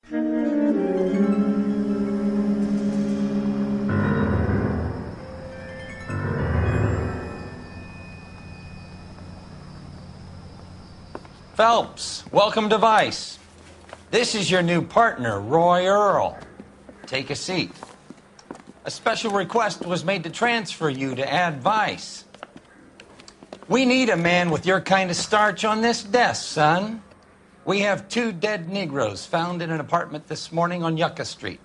Phelps, welcome to Vice. This is your new partner, Roy Earl. Take a seat. A special request was made to transfer you to Ad Vice. We need a man with your kind of starch on this desk, son. We have 2 dead Negroes found in an apartment this morning on Yucca Street.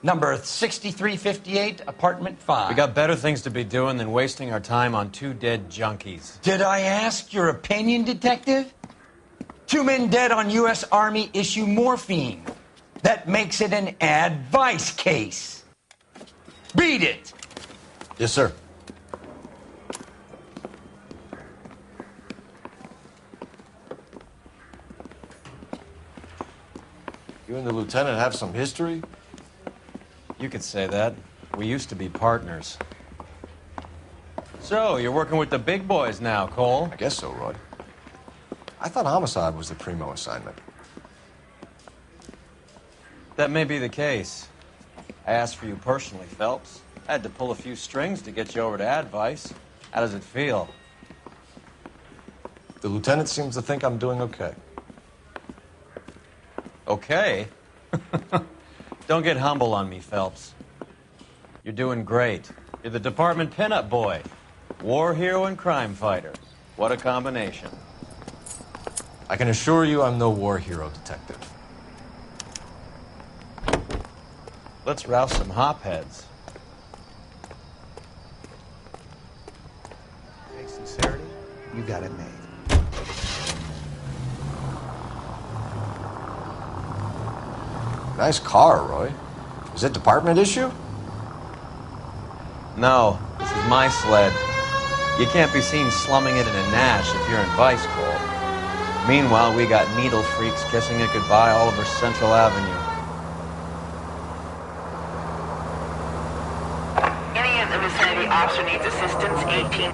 Number 6358, apartment 5. We got better things to be doing than wasting our time on 2 dead junkies. Did I ask your opinion, detective? 2 men dead on U.S. Army issue morphine. That makes it an Ad Vice case. Beat it! Yes, sir. You and the lieutenant have some history? You could say that. We used to be partners. So, you're working with the big boys now, Cole? I guess so, Roy. I thought Homicide was the primo assignment. That may be the case. I asked for you personally, Phelps. I had to pull a few strings to get you over to Ad Vice. How does it feel? The lieutenant seems to think I'm doing okay. Okay? Don't get humble on me, Phelps. You're doing great. You're the department pinup boy. War hero and crime fighter. What a combination. I can assure you I'm no war hero, detective. Let's rouse some hopheads. Fake sincerity, you got it made. Nice car, Roy. Is it department issue? No, this is my sled. You can't be seen slumming it in a Nash if you're in Vice, Cole. Meanwhile, we got needle freaks kissing it goodbye all over Central Avenue. Any of the vicinity officer needs assistance, 1825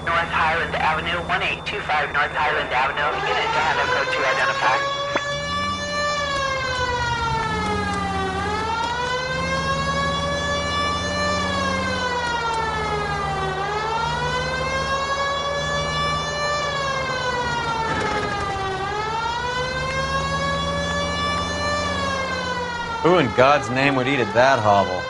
North Highland Avenue, 1825 North Highland Avenue. Unit to handle code 2 identified. Who in God's name would eat at that hovel?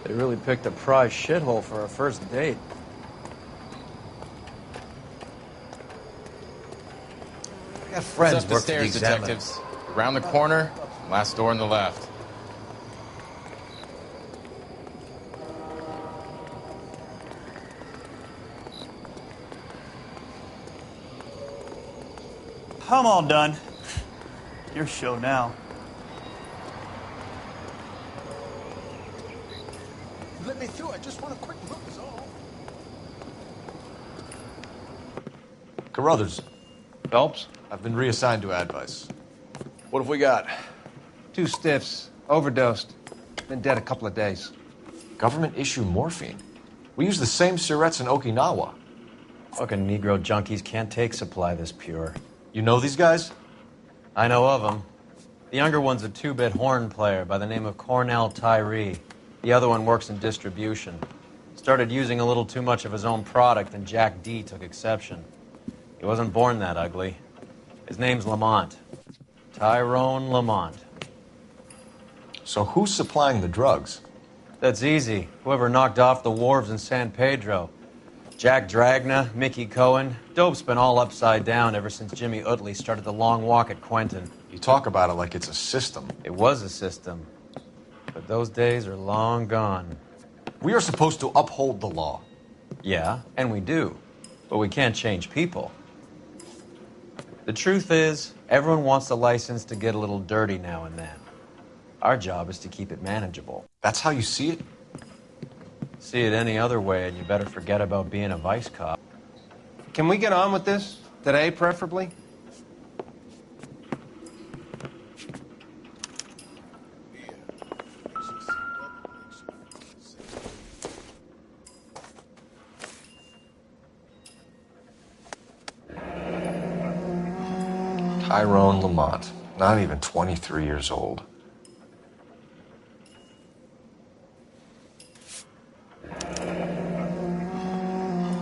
They really picked a prize shithole for a first date. I got friends It's up the work stairs, for the examiner. detectives. Around the corner, last door on the left. I'm all done. Your show now. Let me through. I just want a quick look, is all. Carruthers, Phelps? I've been reassigned to Ad Vice. What have we got? 2 stiffs. Overdosed. Been dead a couple of days. Government issue morphine. We use the same syrettes in Okinawa. Fucking Negro junkies can't take supply this pure. You know these guys? I know of them. The younger one's a 2-bit horn player by the name of Cornell Tyree. The other one works in distribution. Started using a little too much of his own product, and Jack D took exception. He wasn't born that ugly. His name's Lamont. Tyrone Lamont. So who's supplying the drugs? That's easy. Whoever knocked off the wharves in San Pedro. Jack Dragna, Mickey Cohen. Dope's been all upside down ever since Jimmy Utley started the long walk at Quentin. You talk about it like it's a system. It was a system. But those days are long gone. We are supposed to uphold the law. Yeah, and we do. But we can't change people. The truth is, everyone wants a license to get a little dirty now and then. Our job is to keep it manageable. That's how you see it? See it any other way, and you better forget about being a vice cop. Can we get on with this? Today, preferably? Tyrone Lamont, not even 23 years old. A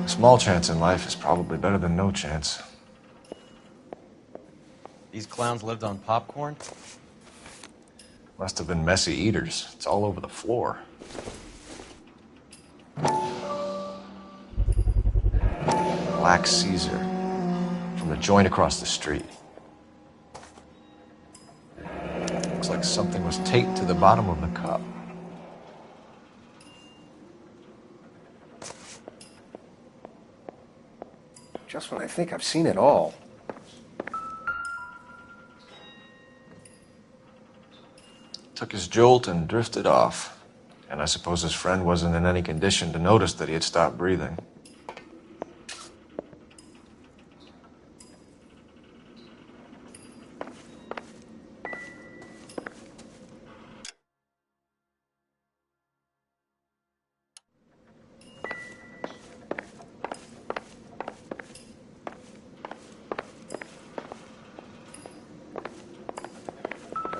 small chance in life is probably better than no chance. These clowns lived on popcorn? Must have been messy eaters. It's all over the floor. Black Caesar from the joint across the street. Looks like something was taped to the bottom of the cup. Just when I think I've seen it all. Took his jolt and drifted off. And I suppose his friend wasn't in any condition to notice that he had stopped breathing.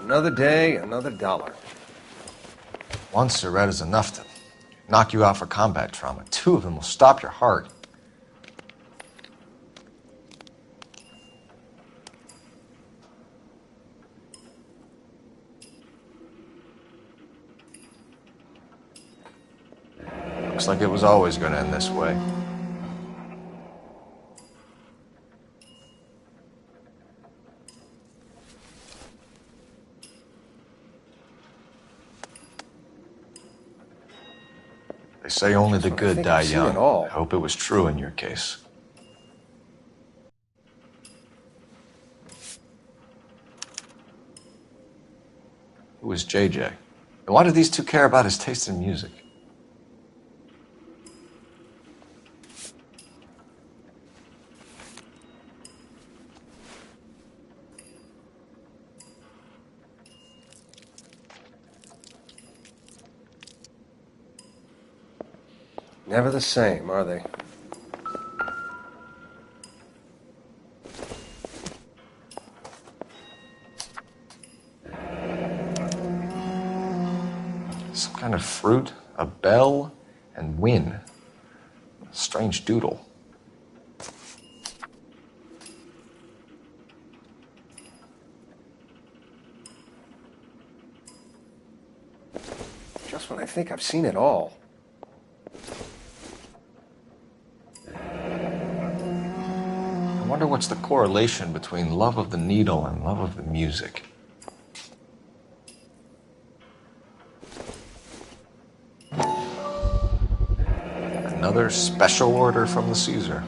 Another day, another dollar. One cigarette is enough to knock you out for combat trauma. Two of them will stop your heart. Looks like it was always going to end this way. They say only the good die young. I hope it was true in your case. Who was JJ? And why did these two care about his taste in music? Never the same, are they? Some kind of fruit, a bell, and win. A strange doodle. Just when I think I've seen it all. I wonder what's the correlation between love of the needle and love of the music. Another special order from the Caesar.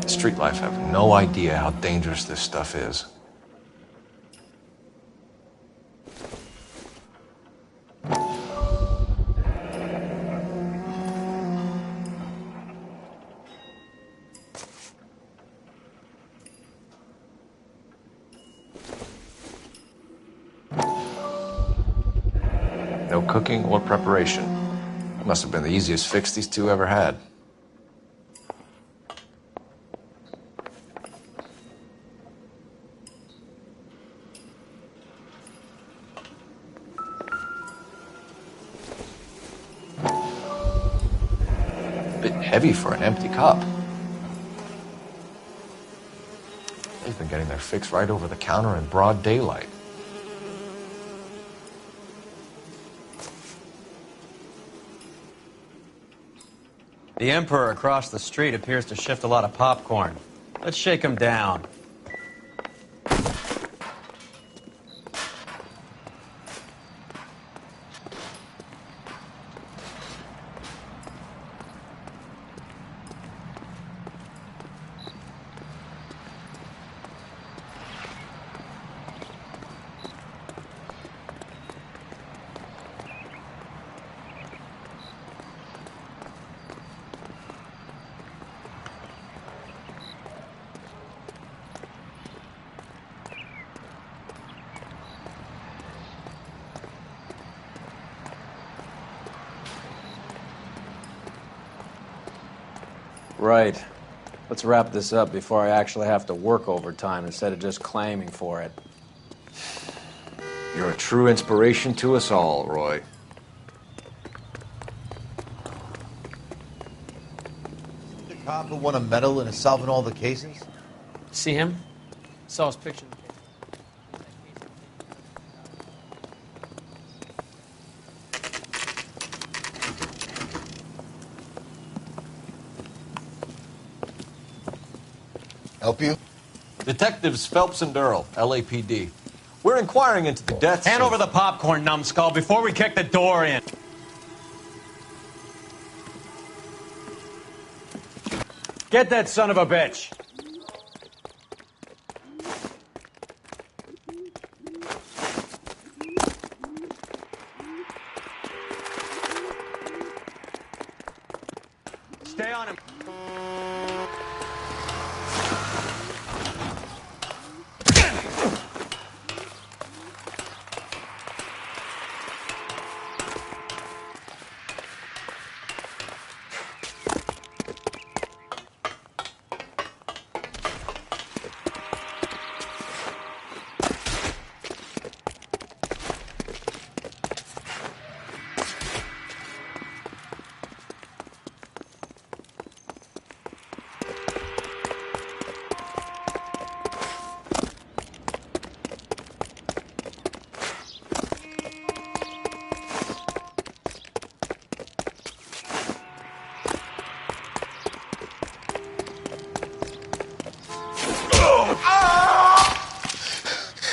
Street life have no idea how dangerous this stuff is. No cooking or preparation. That must have been the easiest fix these two ever had. Heavy for an empty cup. They've been getting their fix right over the counter in broad daylight. The Emperor across the street appears to shift a lot of popcorn. Let's shake him down. Right. Let's wrap this up before I actually have to work overtime instead of just claiming for it. You're a true inspiration to us all, Roy. The cop who won a medal in solving all the cases? See him? Saw his picture. Help you? Detectives Phelps and Earl, LAPD. We're inquiring into the deaths Hand of... over the popcorn, numbskull, before we kick the door in. Get that son of a bitch. Stay on him.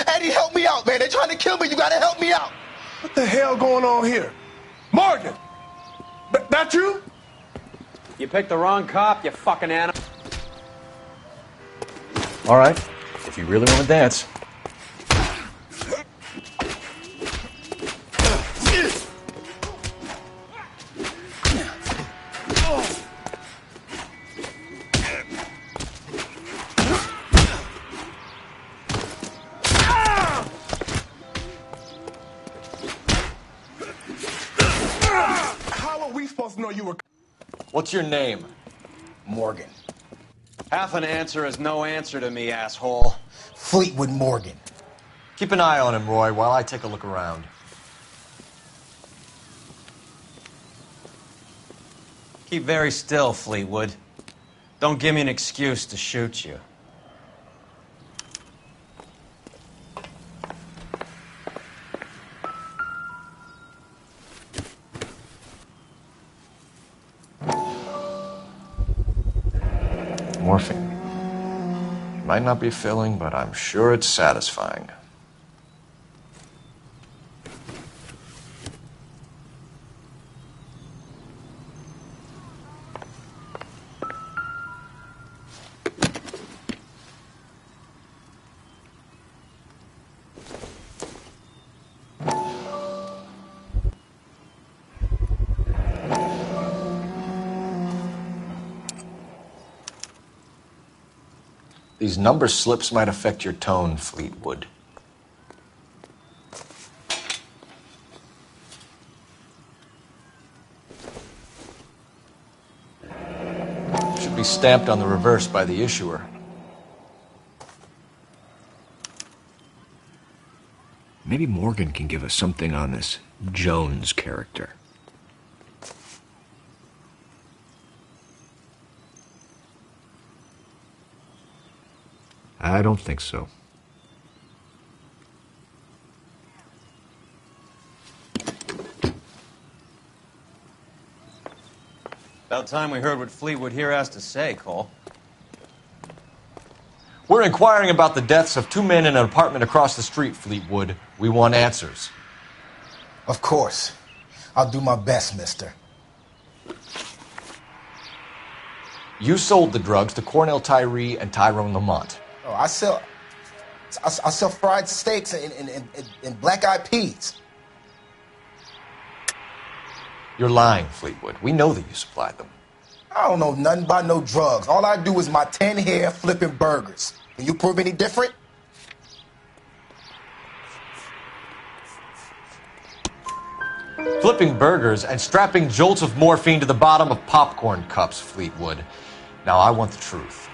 Eddie, help me out, man. They're trying to kill me. You gotta help me out. What the hell going on here? Morgan! That you? You picked the wrong cop, you fucking animal. All right, if you really want to dance. How are we supposed to know you were... What's your name? Morgan. Half an answer is no answer to me, asshole. Fleetwood Morgan. Keep an eye on him, Roy, while I take a look around. Keep very still, Fleetwood. Don't give me an excuse to shoot you. Morphine. It might not be filling, but I'm sure it's satisfying. These number slips might affect your tone, Fleetwood. Should be stamped on the reverse by the issuer. Maybe Morgan can give us something on this Jones character. I don't think so. About time we heard what Fleetwood here has to say, Cole. We're inquiring about the deaths of two men in an apartment across the street, Fleetwood. We want answers. Of course. I'll do my best, mister. You sold the drugs to Cornell Tyree and Tyrone Lamont. Oh, I sell fried steaks and black-eyed peas. You're lying, Fleetwood. We know that you supplied them. I don't know nothing about no drugs. All I do is my 10 hair flipping burgers. Can you prove any different? Flipping burgers and strapping jolts of morphine to the bottom of popcorn cups, Fleetwood. Now, I want the truth.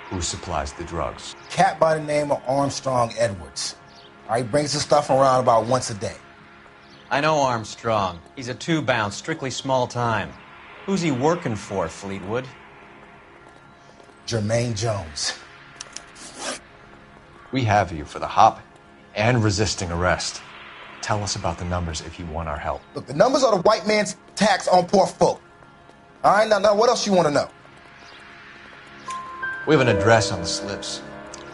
Who supplies the drugs? Cat by the name of Armstrong Edwards. All right, he brings the stuff around about once a day. I know Armstrong. He's a two-bounce, strictly small time. Who's he working for, Fleetwood? Jermaine Jones. We have you for the hop and resisting arrest. Tell us about the numbers if you want our help. Look, the numbers are the white man's tax on poor folk. All right, now what else you want to know? We have an address on the slips.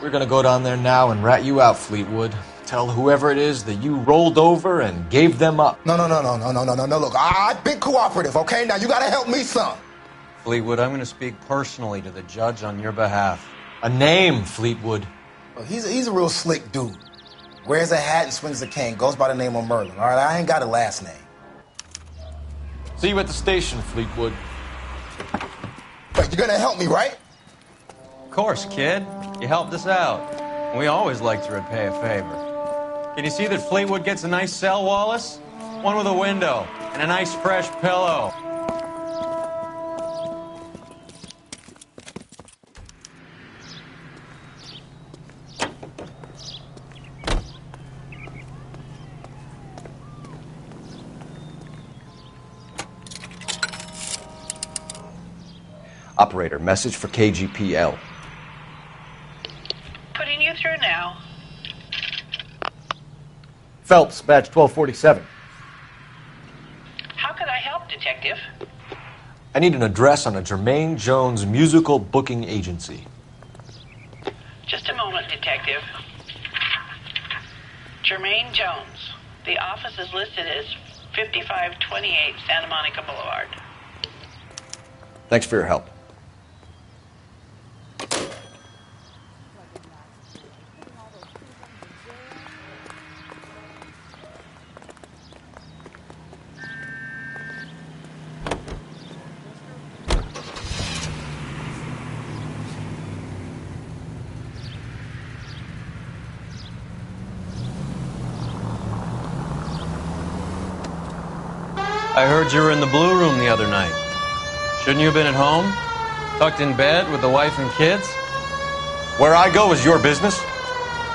We're gonna go down there now and rat you out, Fleetwood. Tell whoever it is that you rolled over and gave them up. No. Look, I've been cooperative, okay? Now you gotta help me some. Fleetwood, I'm going to speak personally to the judge on your behalf. A name, Fleetwood. Look, he's a real slick dude. Wears a hat and swings a cane. Goes by the name of Merlin. All right, I ain't got a last name. See you at the station, Fleetwood. But you're gonna help me, right? Of course, kid. You helped us out. We always like to repay a favor. Can you see that Fleetwood gets a nice cell, Wallace? One with a window and a nice fresh pillow. Operator, message for KGPL. Putting you through now. Phelps, badge 1247. How could I help, Detective? I need an address on a Jermaine Jones musical booking agency. Just a moment, Detective. Jermaine Jones. The office is listed as 5528 Santa Monica Boulevard. Thanks for your help. I heard you were in the Blue Room the other night. Shouldn't you have been at home? Tucked in bed with the wife and kids? Where I go is your business?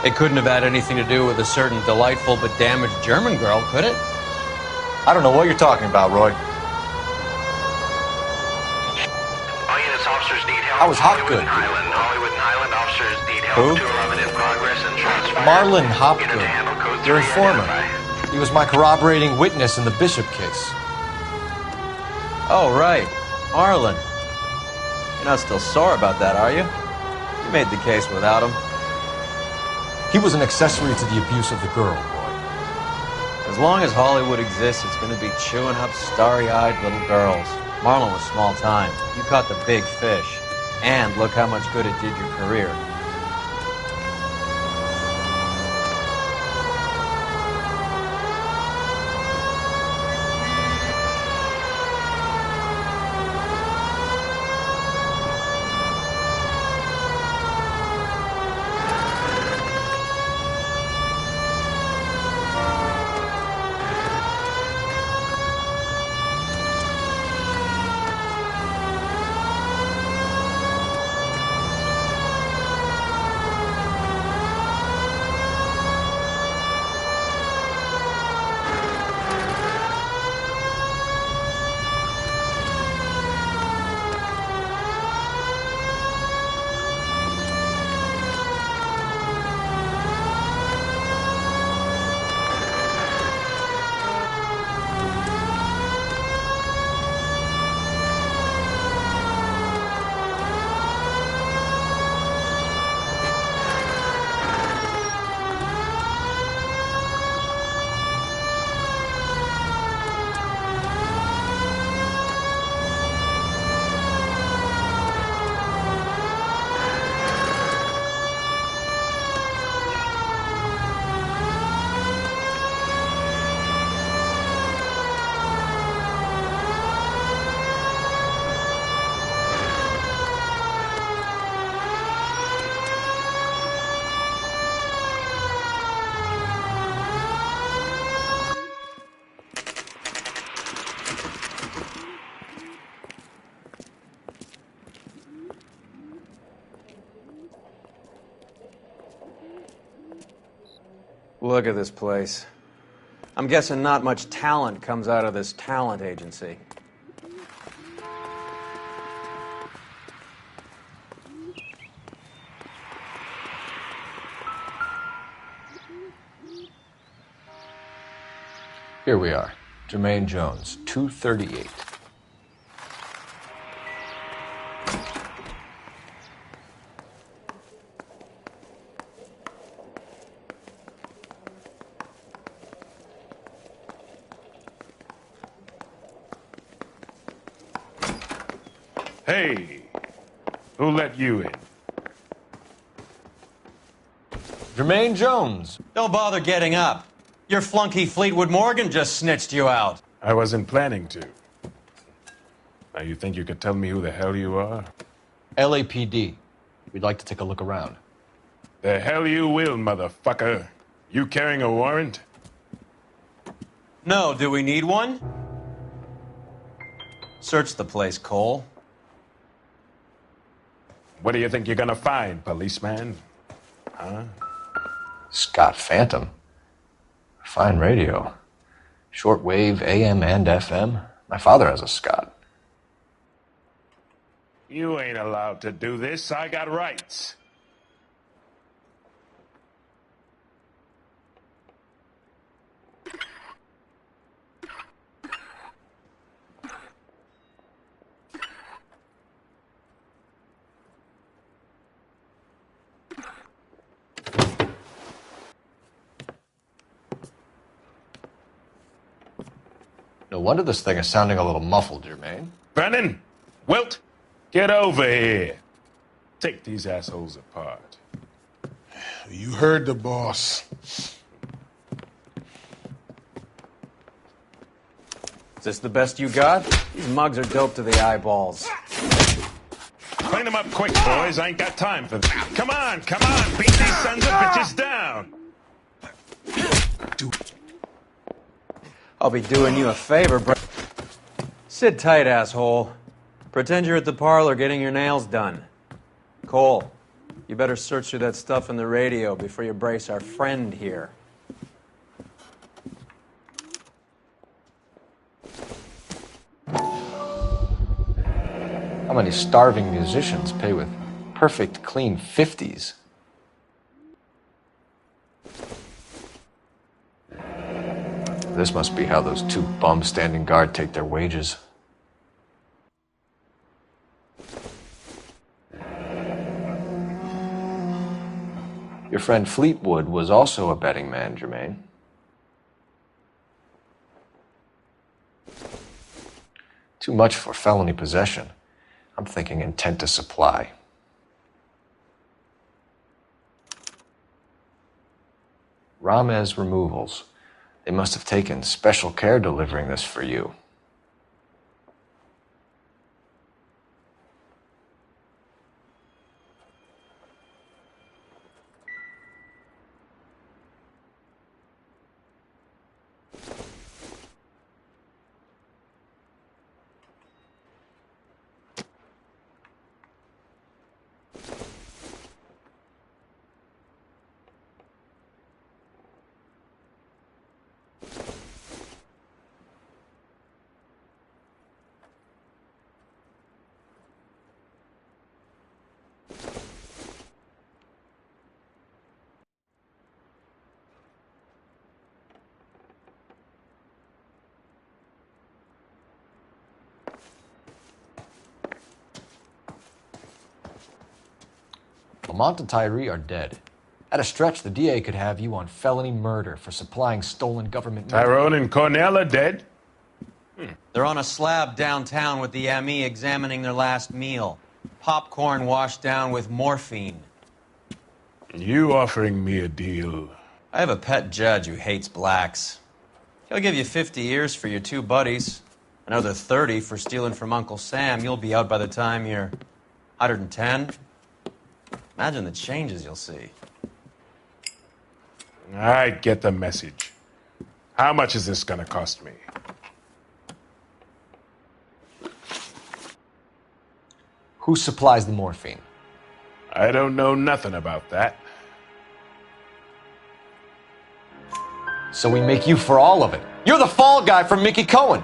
It couldn't have had anything to do with a certain delightful but damaged German girl, could it? I don't know what you're talking about, Roy. All units, officers need help. I was Hopgood. Hollywood and Highland officers need Who? help. 211 in progress and shots fired. Marlon Hopgood, Unit to handle code your 3 informant. identify. He was my corroborating witness in the Bishop case. Oh, right. Marlon. You're not still sore about that, are you? You made the case without him. He was an accessory to the abuse of the girl, Roy. As long as Hollywood exists, it's going to be chewing up starry-eyed little girls. Marlon was small time. You caught the big fish. And look how much good it did your career. Look at this place. I'm guessing not much talent comes out of this talent agency. Here we are. Jermaine Jones, 238. Hey, who let you in? Jermaine Jones. Don't bother getting up. Your flunky Fleetwood Morgan just snitched you out. I wasn't planning to. Now, you think you could tell me who the hell you are? LAPD. We'd like to take a look around. The hell you will, motherfucker. You carrying a warrant? No, do we need one? Search the place, Cole. What do you think you're gonna find, policeman? Huh? Scott Phantom. Fine radio. Shortwave, AM and FM. My father has a Scott. You ain't allowed to do this. I got rights. No wonder this thing is sounding a little muffled, Jermaine. Brennan, Wilt, get over here. Take these assholes apart. You heard the boss. Is this the best you got? These mugs are dope to the eyeballs. Clean them up quick, boys. I ain't got time for this. Come on, beat these sons of bitches down. I'll be doing you a favor, bro. Sit tight, asshole. Pretend you're at the parlor getting your nails done. Cole, you better search through that stuff in the radio before you brace our friend here. How many starving musicians pay with perfect, clean 50s? This must be how those two bums standing guard take their wages. Your friend Fleetwood was also a betting man, Jermaine. Too much for felony possession. I'm thinking intent to supply. Ramez Removals. They must have taken special care delivering this for you. Lamont and Tyree are dead. At a stretch, the DA could have you on felony murder for supplying stolen government money. Tyrone and Cornell are dead? They're on a slab downtown with the ME examining their last meal. Popcorn washed down with morphine. You offering me a deal? I have a pet judge who hates blacks. He'll give you 50 years for your two buddies. Another 30 for stealing from Uncle Sam. You'll be out by the time you're 110. Imagine the changes you'll see. I get the message. How much is this gonna cost me? Who supplies the morphine? I don't know nothing about that. So we make you for all of it. You're the fall guy from Mickey Cohen.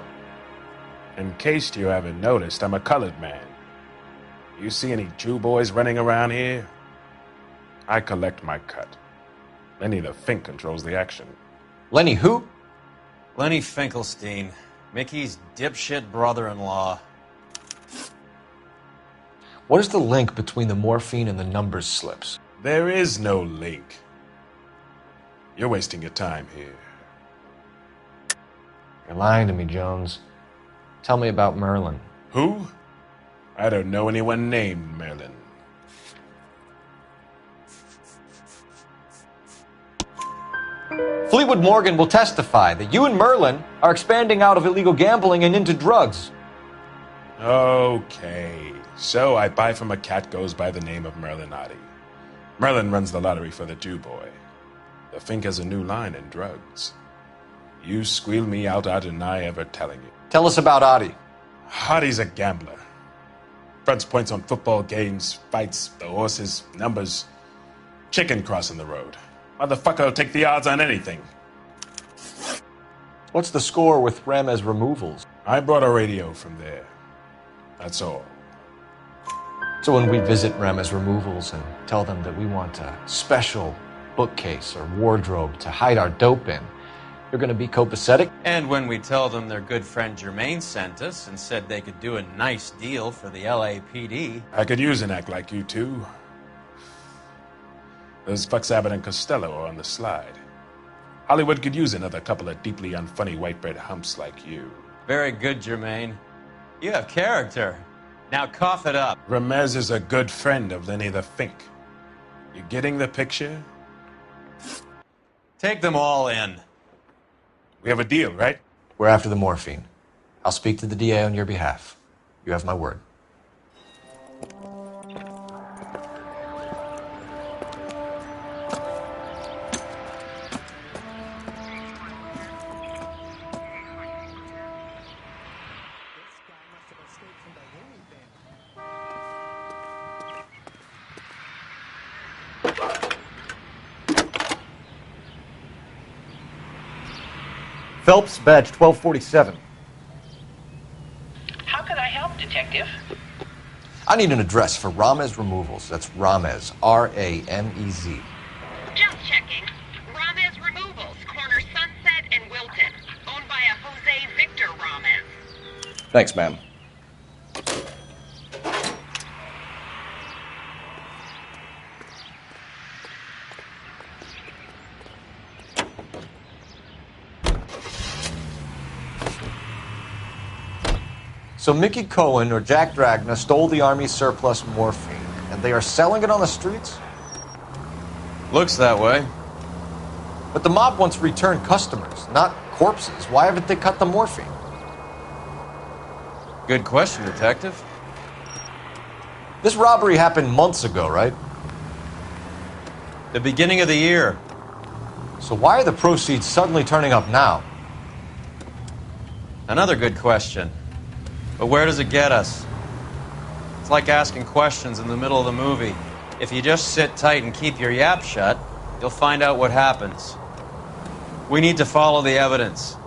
In case you haven't noticed, I'm a colored man. You see any Jew boys running around here? I collect my cut. Lenny the Fink controls the action. Lenny who? Lenny Finkelstein, Mickey's dipshit brother-in-law. What is the link between the morphine and the numbers slips? There is no link. You're wasting your time here. You're lying to me, Jones. Tell me about Merlin. Who? I don't know anyone named Merlin. Fleetwood Morgan will testify that you and Merlin are expanding out of illegal gambling and into drugs. Okay, so I buy from a cat goes by the name of Merlin Otti. Merlin runs the lottery for the Jew boy. The Fink has a new line in drugs. You squeal me out, I deny ever telling you. Tell us about Otti. Otti's a gambler. Fronts points on football games, fights, the horses, numbers. Chicken crossing the road. Motherfucker will take the odds on anything. What's the score with Ramez removals? I brought a radio from there. That's all. So when we visit Ramez removals and tell them that we want a special bookcase or wardrobe to hide our dope in, you're going to be copacetic? And when we tell them their good friend Jermaine sent us and said they could do a nice deal for the LAPD. I could use an act like you two. Those fucks Abbott and Costello are on the slide. Hollywood could use another couple of deeply unfunny white bread humps like you. Very good, Jermaine. You have character. Now cough it up. Ramez is a good friend of Lenny the Fink. You getting the picture? Take them all in. We have a deal, right? We're after the morphine. I'll speak to the DA on your behalf. You have my word. Phelps, badge 1247. How can I help, Detective? I need an address for Ramez Removals. That's Ramez, R-A-M-E-Z. Just checking. Ramez Removals, corner Sunset and Wilton. Owned by a Jose Victor Ramez. Thanks, ma'am. So Mickey Cohen or Jack Dragna stole the Army's surplus morphine, and they are selling it on the streets? Looks that way. But the mob wants return customers, not corpses. Why haven't they cut the morphine? Good question, Detective. This robbery happened months ago, right? The beginning of the year. So why are the proceeds suddenly turning up now? Another good question. But where does it get us? It's like asking questions in the middle of the movie. If you just sit tight and keep your yap shut, you'll find out what happens. We need to follow the evidence.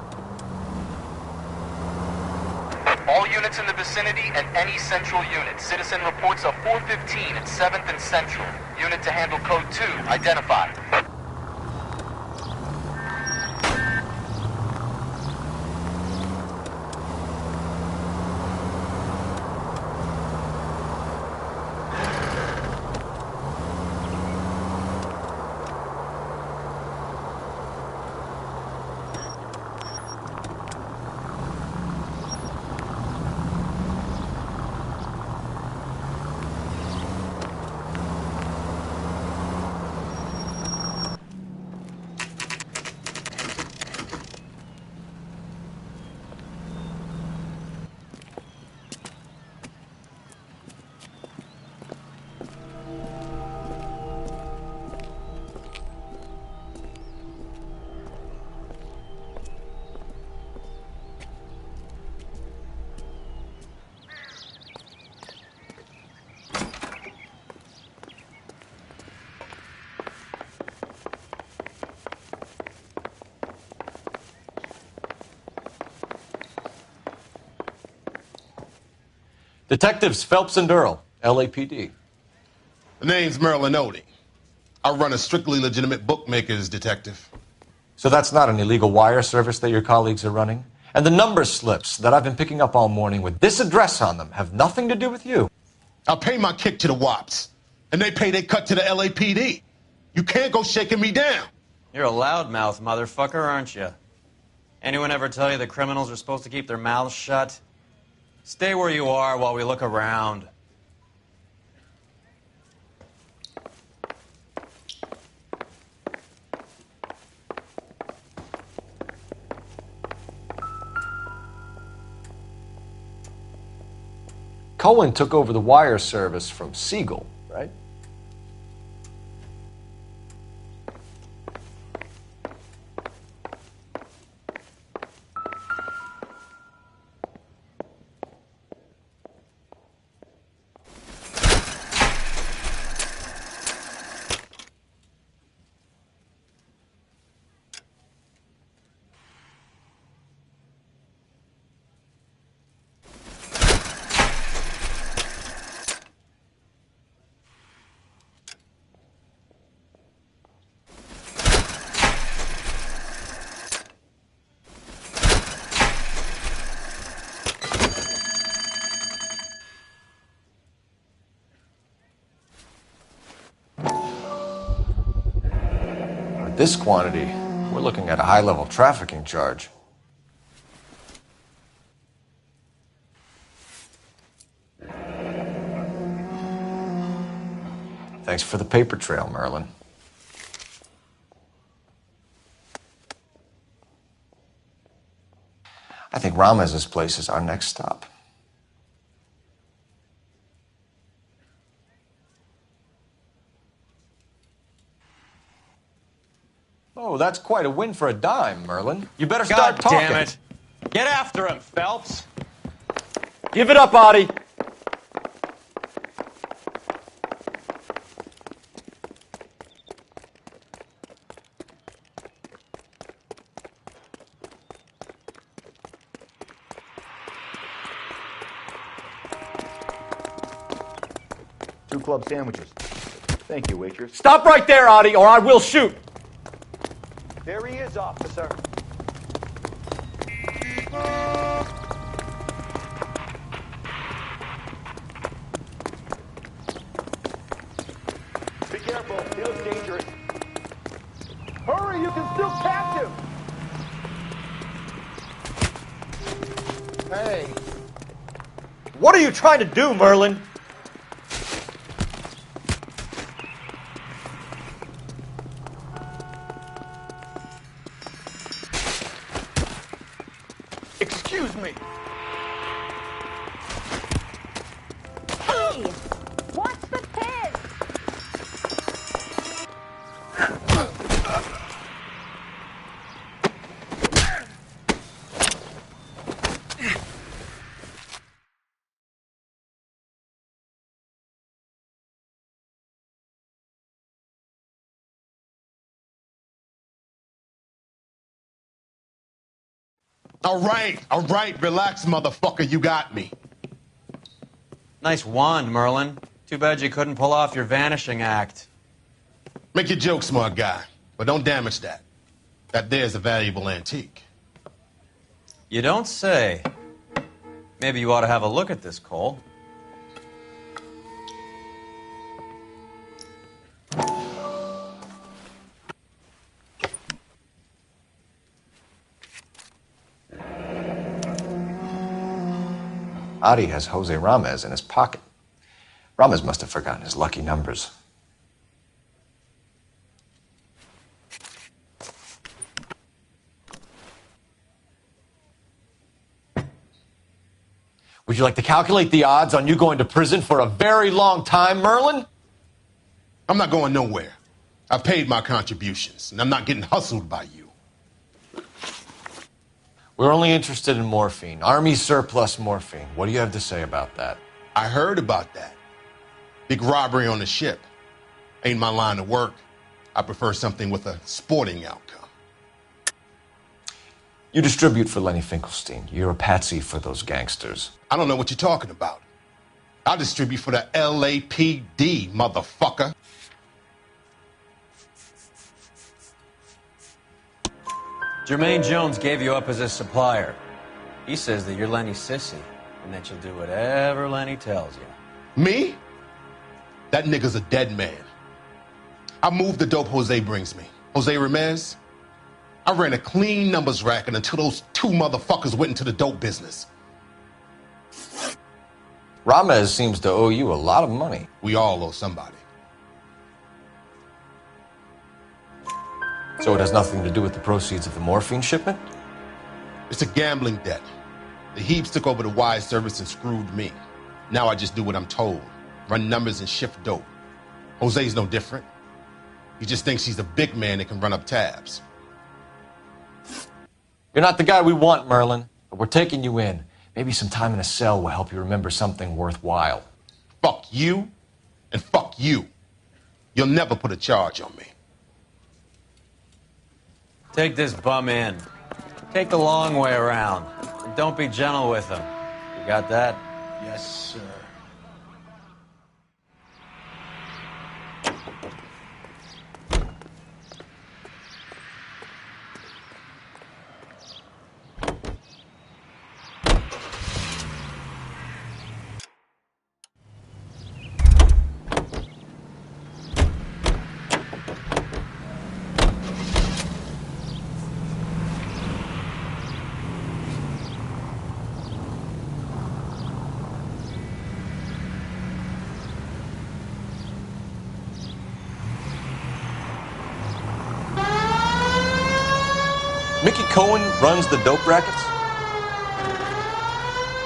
All units in the vicinity and any central unit. Citizen reports of 415 at 7th and Central. Unit to handle code 2. Identify. Detectives Phelps and Earl, LAPD. The name's Merlin Odie. I run a strictly legitimate bookmaker's detective. So that's not an illegal wire service that your colleagues are running? And the number slips that I've been picking up all morning with this address on them have nothing to do with you? I pay my kick to the WAPs, and they pay their cut to the LAPD. You can't go shaking me down. You're a loudmouth motherfucker, aren't you? Anyone ever tell you that criminals are supposed to keep their mouths shut? Stay where you are while we look around. Cohen took over the wire service from Siegel, right? This quantity, we're looking at a high-level trafficking charge. Thanks for the paper trail, Merlin. I think Ramez's place is our next stop. Oh, that's quite a win for a dime, Merlin. You better start talking. God damn it. Get after him, Phelps. Give it up, Adi. Two club sandwiches. Thank you, waitress. Stop right there, Adi, or I will shoot. There he is, officer. Be careful. He looks dangerous. Hurry, you can still catch him. Hey. What are you trying to do, Merlin? Excuse me. Hey! Watch the pin! All right, relax, motherfucker, you got me. Nice wand, Merlin. Too bad you couldn't pull off your vanishing act. Make your joke, smart guy, but don't damage that. That there's a valuable antique. You don't say. Maybe you ought to have a look at this, Cole. Adi has Jose Ramez in his pocket. Ramez must have forgotten his lucky numbers. Would you like to calculate the odds on you going to prison for a very long time, Merlin? I'm not going nowhere. I paid my contributions, and I'm not getting hustled by you. We're only interested in morphine. Army surplus morphine. What do you have to say about that? I heard about that. Big robbery on the ship. Ain't my line of work. I prefer something with a sporting outcome. You distribute for Lenny Finkelstein. You're a patsy for those gangsters. I don't know what you're talking about. I'll distribute for the LAPD, motherfucker. Jermaine Jones gave you up as a supplier. He says that you're Lenny's sissy, and that you'll do whatever Lenny tells you. Me? That nigga's a dead man. I moved the dope Jose brings me. Jose Ramez? I ran a clean numbers racket until those two motherfuckers went into the dope business. Ramez seems to owe you a lot of money. We all owe somebody. So it has nothing to do with the proceeds of the morphine shipment? It's a gambling debt. The Heaps took over the wire service and screwed me. Now I just do what I'm told. Run numbers and shift dope. Jose's no different. He just thinks he's a big man that can run up tabs. You're not the guy we want, Merlin, but we're taking you in. Maybe some time in a cell will help you remember something worthwhile. Fuck you, and fuck you. You'll never put a charge on me. Take this bum in. Take the long way around. And don't be gentle with him. You got that? Yes, sir. Mickey Cohen runs the dope rackets?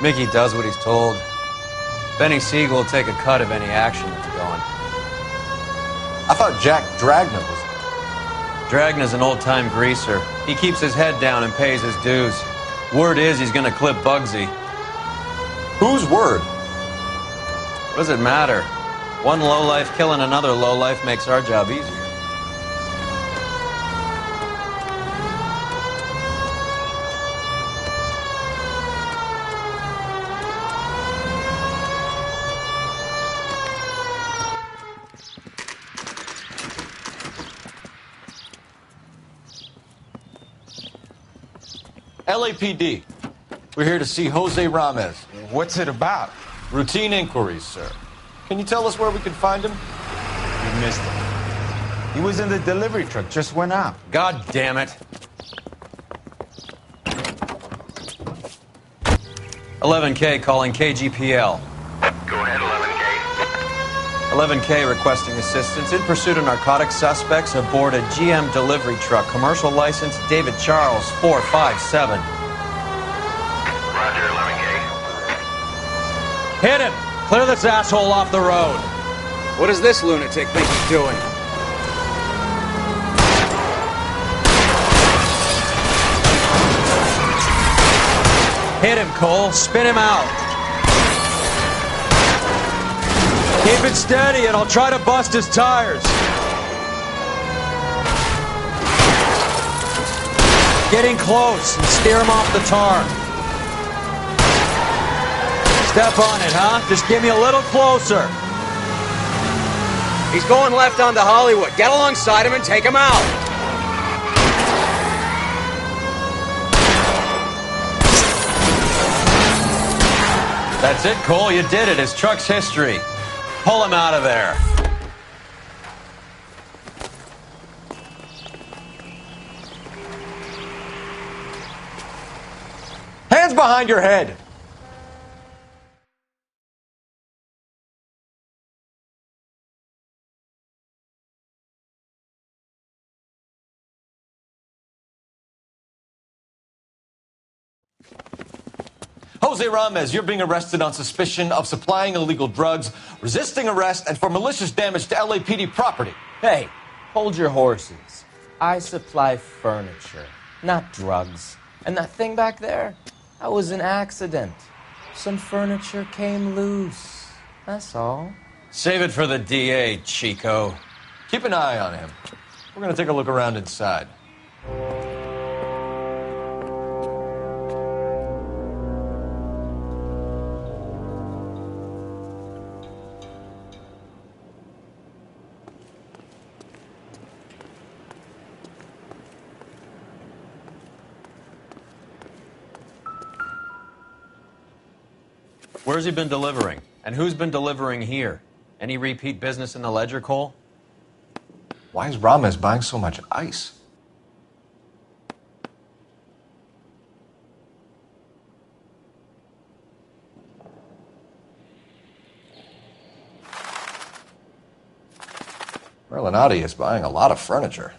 Mickey does what he's told. Benny Siegel will take a cut of any action that's going. I thought Jack Dragna was... Dragna's an old-time greaser. He keeps his head down and pays his dues. Word is he's gonna clip Bugsy. Whose word? What does it matter? One lowlife killing another lowlife makes our job easier. LAPD. We're here to see Jose Ramez. What's it about? Routine inquiries, sir. Can you tell us where we can find him? You missed him. He was in the delivery truck, just went out. God damn it. 11K calling KGPL. Go ahead, 11K. 11K requesting assistance in pursuit of narcotic suspects aboard a GM delivery truck. Commercial license David Charles 457. Roger, 11K. Hit him! Clear this asshole off the road. What does this lunatic think he's doing? Hit him, Cole. Spin him out. Keep it steady and I'll try to bust his tires. Getting close and steer him off the tar. Step on it, huh? Just give me a little closer. He's going left onto Hollywood. Get alongside him and take him out. That's it, Cole. You did it. His truck's history. Pull him out of there. Hands behind your head! Jose Ramez, you're being arrested on suspicion of supplying illegal drugs, resisting arrest, and for malicious damage to LAPD property. Hey, hold your horses. I supply furniture, not drugs. And that thing back there, that was an accident. Some furniture came loose. That's all. Save it for the DA, Chico. Keep an eye on him. We're going to take a look around inside. Where's he been delivering? And who's been delivering here? Any repeat business in the ledger, Cole? Why is Ramos buying so much ice? Merlinotti is buying a lot of furniture.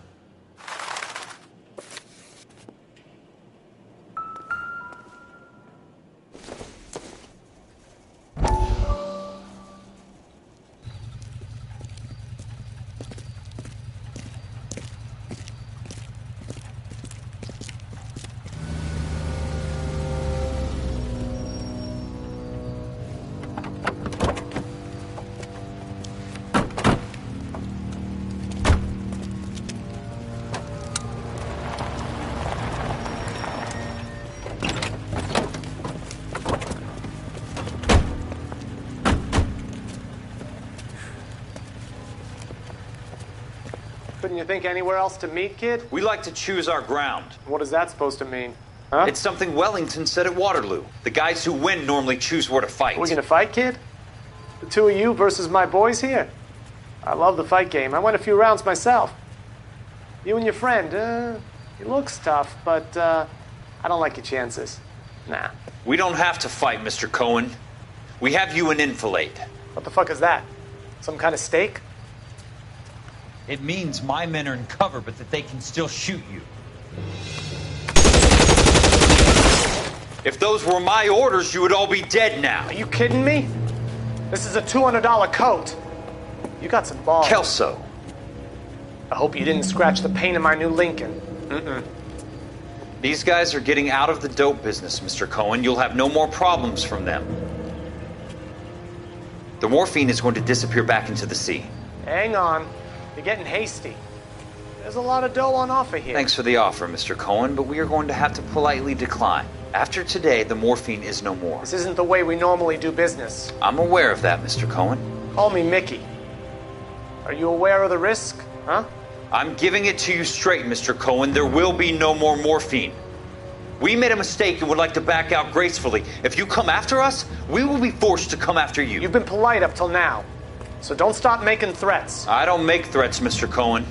Couldn't you think anywhere else to meet, kid? We like to choose our ground. What is that supposed to mean? Huh? It's something Wellington said at Waterloo. The guys who win normally choose where to fight. We're gonna fight, kid? The two of you versus my boys here? I love the fight game. I went a few rounds myself. You and your friend, he looks tough, but I don't like your chances. Nah. We don't have to fight, Mr. Cohen. We have you an enfilade. What the fuck is that? Some kind of steak? It means my men are in cover, but that they can still shoot you. If those were my orders, you would all be dead now. Are you kidding me? This is a $200 coat. You got some balls. Kelso. I hope you didn't scratch the paint in my new Lincoln. Mm-mm. These guys are getting out of the dope business, Mr. Cohen. You'll have no more problems from them. The morphine is going to disappear back into the sea. Hang on. You're getting hasty. There's a lot of dough on offer here. Thanks for the offer, Mr. Cohen, but we are going to have to politely decline. After today, the morphine is no more. This isn't the way we normally do business. I'm aware of that, Mr. Cohen. Call me Mickey. Are you aware of the risk, huh? I'm giving it to you straight, Mr. Cohen. There will be no more morphine. We made a mistake and would like to back out gracefully. If you come after us, we will be forced to come after you. You've been polite up till now, so don't stop making threats. I don't make threats, Mr. Cohen.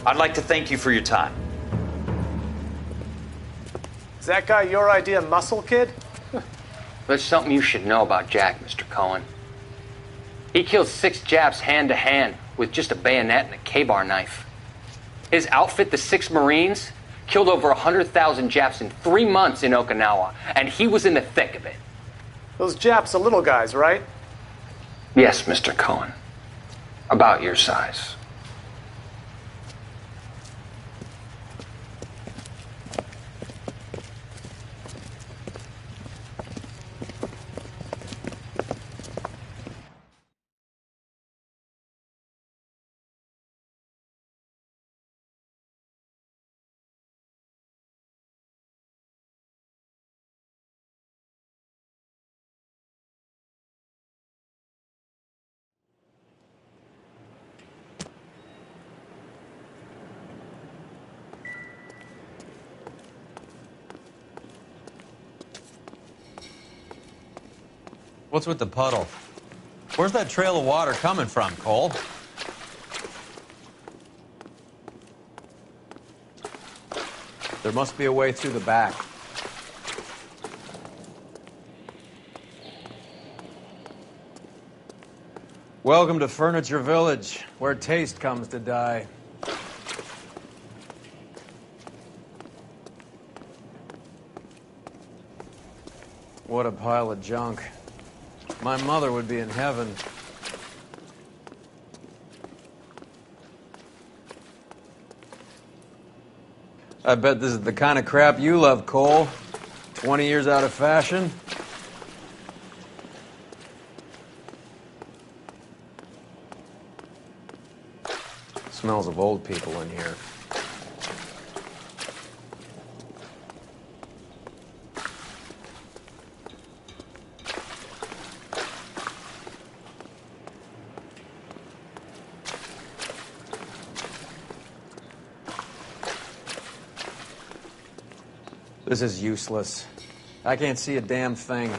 I'd like to thank you for your time. Is that guy your idea of muscle, kid? There's something you should know about Jack, Mr. Cohen. He killed 6 Japs hand to hand with just a bayonet and a K-bar knife. His outfit, the 6 Marines, killed over 100,000 Japs in 3 months in Okinawa, and he was in the thick of it. Those Japs are little guys, right? Yes, Mr. Cohen. About your size. What's with the puddle? Where's that trail of water coming from, Cole? There must be a way through the back. Welcome to Furniture Village, where taste comes to die. What a pile of junk. My mother would be in heaven. I bet this is the kind of crap you love, Cole. 20 years out of fashion. Smells of old people in here. This is useless. I can't see a damn thing.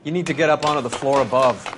You need to get up onto the floor above.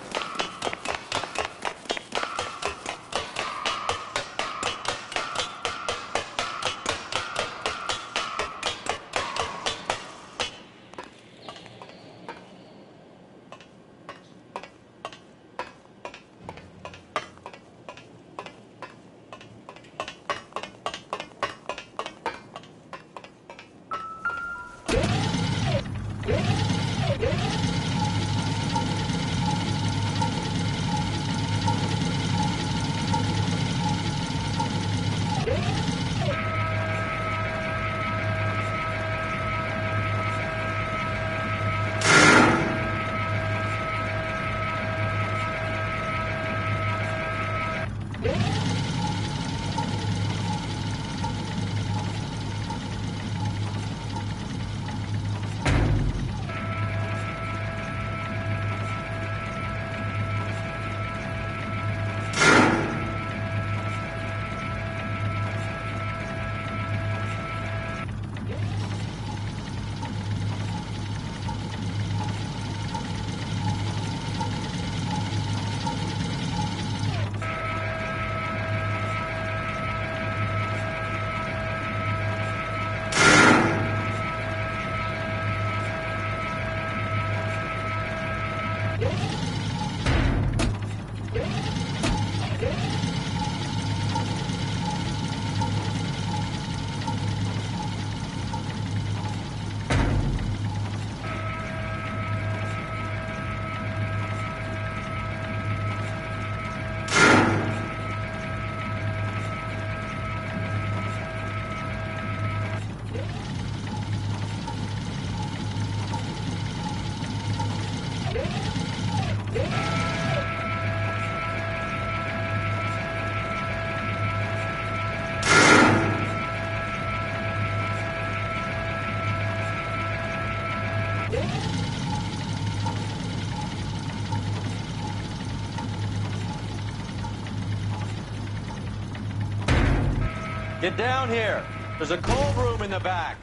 Get down here. There's a cold room in the back.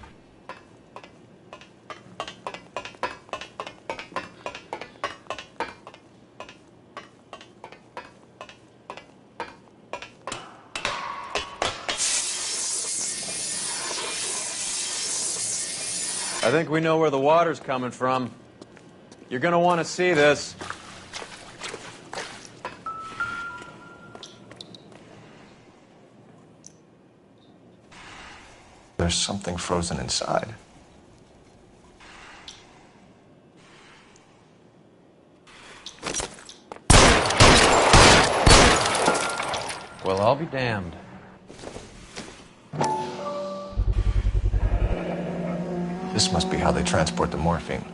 I think we know where the water's coming from. You're gonna want to see this. There's something frozen inside. Well, I'll be damned. This must be how they transport the morphine.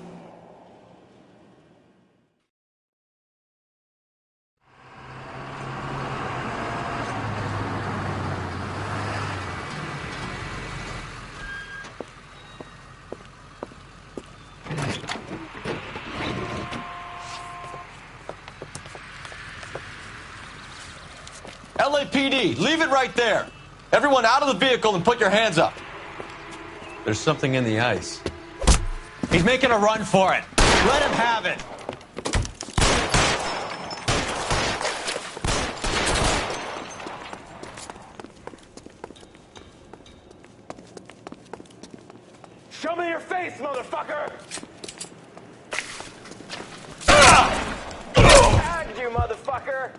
LAPD, leave it right there. Everyone out of the vehicle and put your hands up. There's something in the ice. He's making a run for it. Let him have it. Show me your face, motherfucker! Tagged you, motherfucker!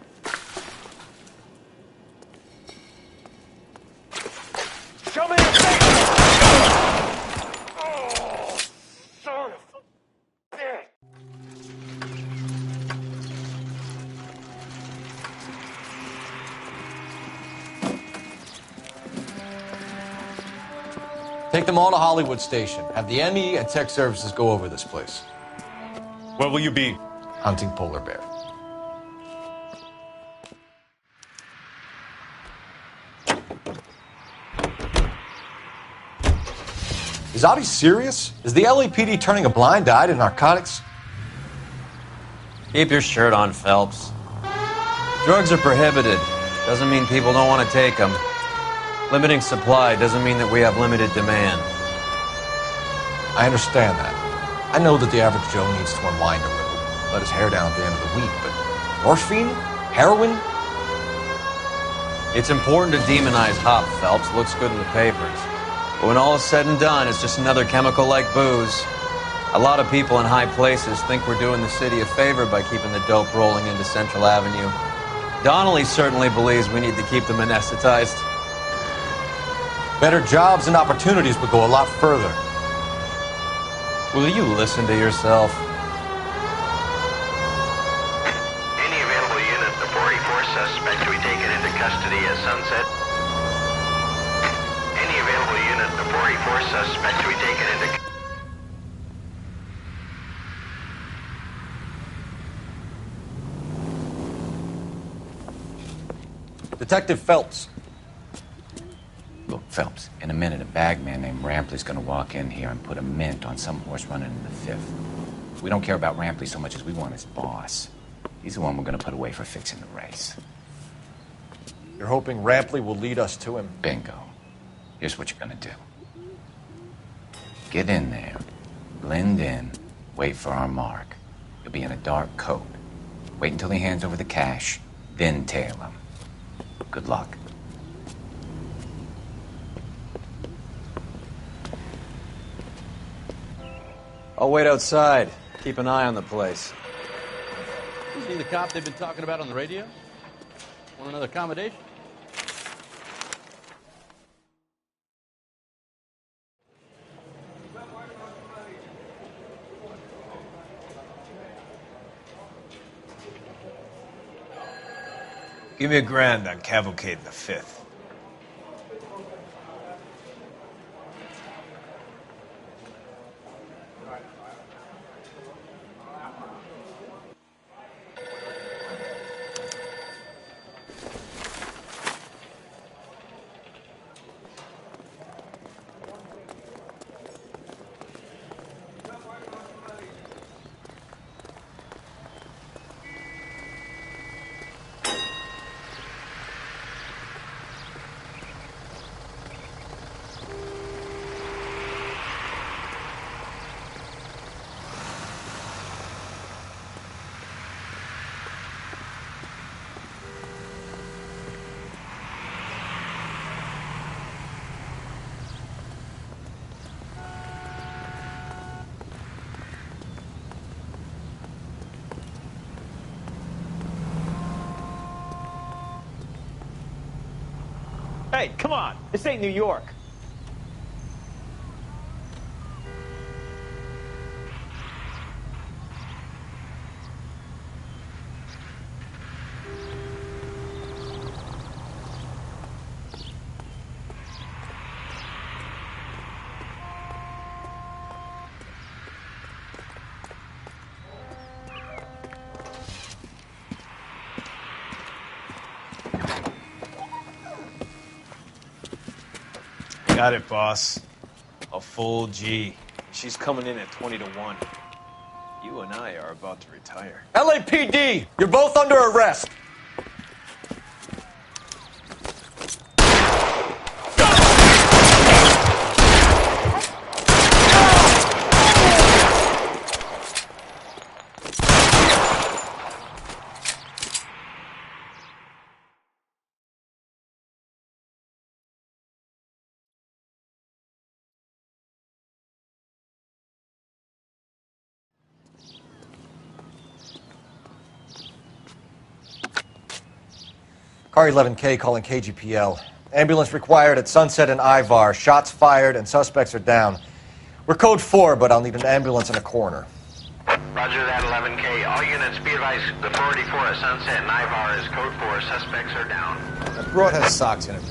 Show me your face! Oh, son of a bitch! Take them all to Hollywood Station. Have the ME and tech services go over this place. Where will you be? Hunting polar bear. Is Audie serious? Is the LAPD turning a blind eye to narcotics? Keep your shirt on, Phelps. Drugs are prohibited. Doesn't mean people don't want to take them. Limiting supply doesn't mean that we have limited demand. I understand that. I know that the average Joe needs to unwind a little, let his hair down at the end of the week, but morphine? Heroin? It's important to demonize hop, Phelps. Looks good in the papers. But when all is said and done, it's just another chemical like booze. A lot of people in high places think we're doing the city a favor by keeping the dope rolling into Central Avenue. Donnelly certainly believes we need to keep them anesthetized. Better jobs and opportunities would go a lot further. Will you listen to yourself? Any available unit, the 44 suspect to be taken into custody at Sunset. Any available unit, the 44 suspect to be taken into Detective Phelps. Look, Phelps, in a minute, a bagman named Rampley's gonna walk in here and put a mint on some horse running in the fifth. We don't care about Rampley so much as we want his boss. He's the one we're gonna put away for fixing the race. You're hoping Rampley will lead us to him? Bingo. Here's what you're gonna do. Get in there, blend in, wait for our mark. You'll be in a dark coat. Wait until he hands over the cash, then tail him. Good luck. I'll wait outside. Keep an eye on the place. Is he the cop they've been talking about on the radio? Want another accommodation? Give me $1,000 on Cavalcade in the 5th. Hey, come on. This ain't New York. Got it, boss. A full G. She's coming in at 20 to 1. You and I are about to retire. LAPD! You're both under arrest! Car 11K calling KGPL. Ambulance required at Sunset and Ivar. Shots fired and suspects are down. We're code 4, but I'll need an ambulance and a coroner. Roger that, 11K. All units be advised, the 484 at Sunset and Ivar is code 4. Suspects are down. That broad has socks in it.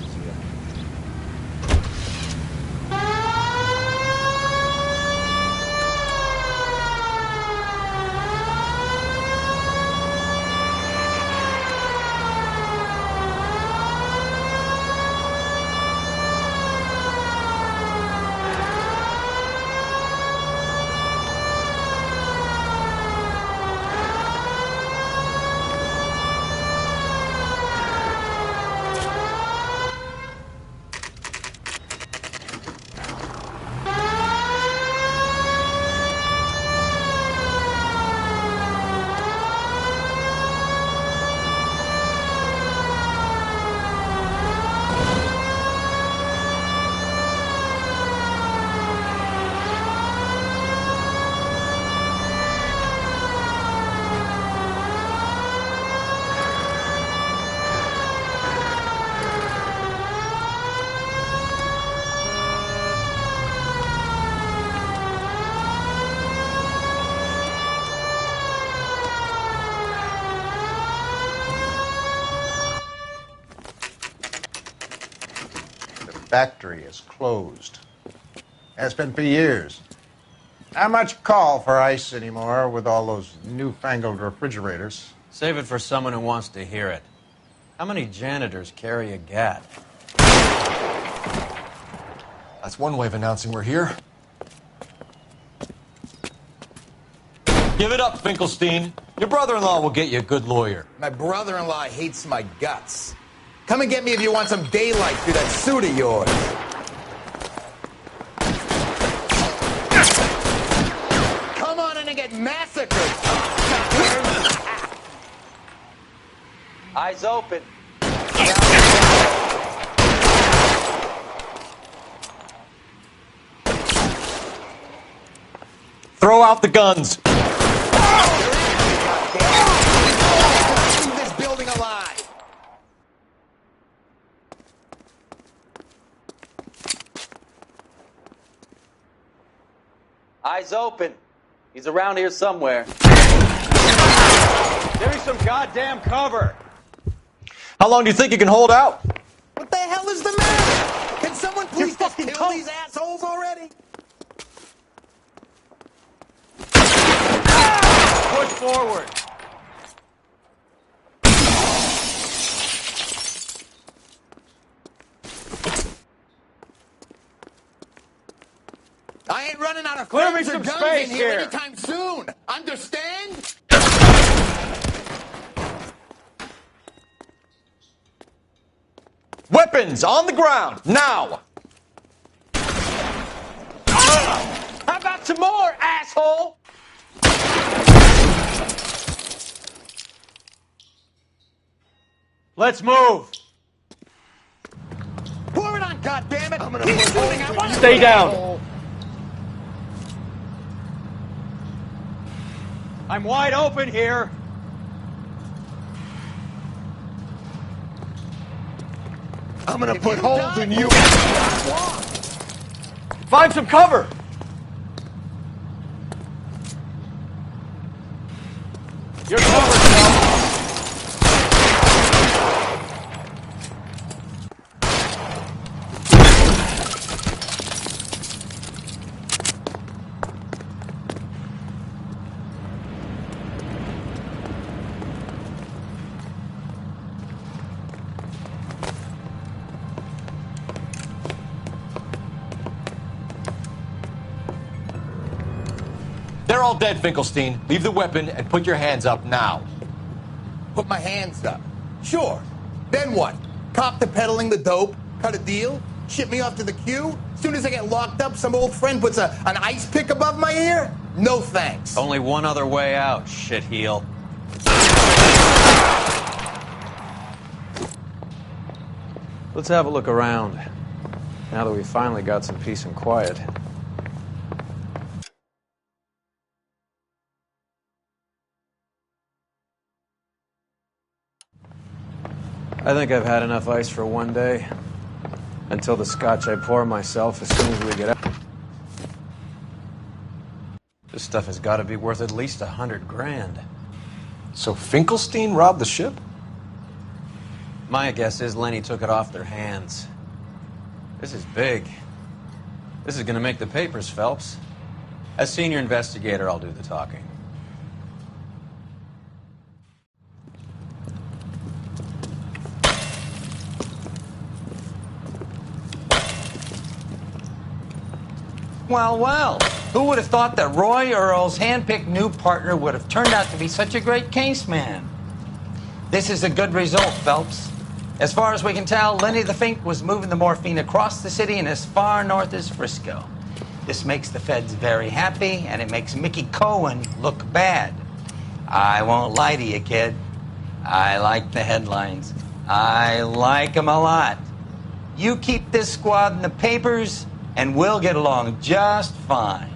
factory is closed. Has been for years. Not much call for ice anymore with all those newfangled refrigerators. Save it for someone who wants to hear it. How many janitors carry a gat? That's one way of announcing we're here. Give it up, Finkelstein. Your brother-in-law will get you a good lawyer. My brother-in-law hates my guts. Come and get me if you want some daylight through that suit of yours. Come on in and get massacred. Eyes open. Throw out the guns. Leave this building alive. Eyes open. He's around here somewhere. Give me some goddamn cover. How long do you think you can hold out? What the hell is the matter? Can someone please just kill these assholes already? Push forward. I ain't running out of Clear me friends or some guns space in here here. anytime soon. Understand? Weapons on the ground, now! How about some more, asshole? Let's move. Pour it on, goddammit! I'm gonna keep shooting. I want Stay down. I'm wide open here. I'm gonna put holes in you. Find some cover! You're covered, Phelps. They're all dead, Finkelstein. Leave the weapon and put your hands up now. Put my hands up. Sure. Then what? Cop to peddling the dope? Cut a deal? Ship me off to the queue? Soon as I get locked up, some old friend puts an ice pick above my ear? No thanks. Only one other way out, shitheel. Let's have a look around, now that we finally got some peace and quiet. I think I've had enough ice for one day. Until the scotch I pour myself as soon as we get out. This stuff has got to be worth at least $100 grand. So Finkelstein robbed the ship? My guess is Lenny took it off their hands. This is big. This is going to make the papers, Phelps. As senior investigator, I'll do the talking. Well, well, who would have thought that Roy Earle's hand-picked new partner would have turned out to be such a great case man? This is a good result, Phelps. As far as we can tell, Lenny the Fink was moving the morphine across the city and as far north as Frisco. This makes the feds very happy, and it makes Mickey Cohen look bad. I won't lie to you, kid. I like the headlines. I like them a lot. You keep this squad in the papers, and we'll get along just fine.